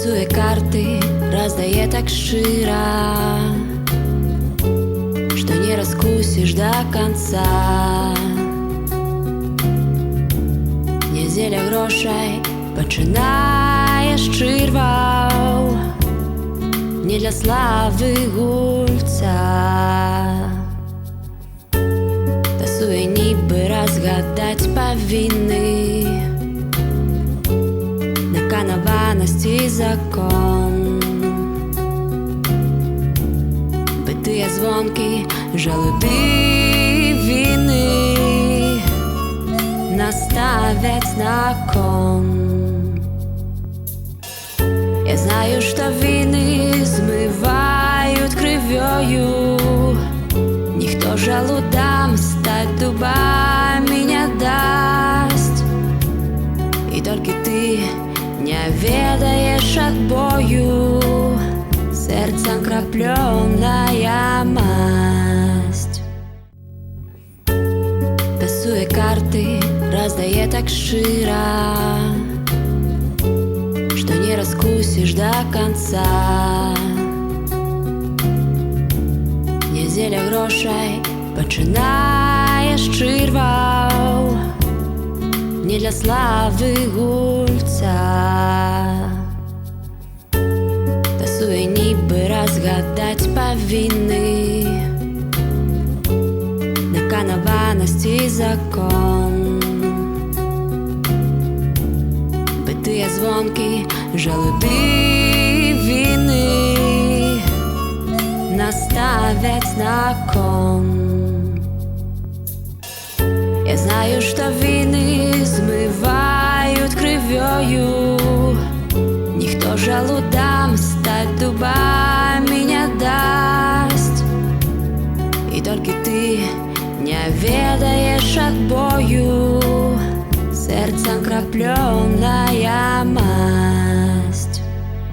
Тасує карты, раздає так широ, что не раскусишь до конца. Неделя грошей починає з чирваў, не для славы гульца. Тасуе нібы разгадаць павінны, наканаванасці закон. Битыя звонкі, жалоби вины наставять на кон. Я знаю, что вины змывают кровёю, никто жалудам стать дубами не даст. И только ты не ведаешь отбою, сердцем краплёная масть. Тасуе карты, раздае так широ, что не раскусишь до конца. Неделя грошей починає з чирваў, не для славы гульца. Тасуе нібы разгадаць павінны, наканаванасці закон. Битыя звонкі, жалоби вины наставять на кон. Я знаю, что вины змывают кровёю, никто жалудам стать дубами не даст. И только ты не ведаешь отбою, сердцем краплёная масть.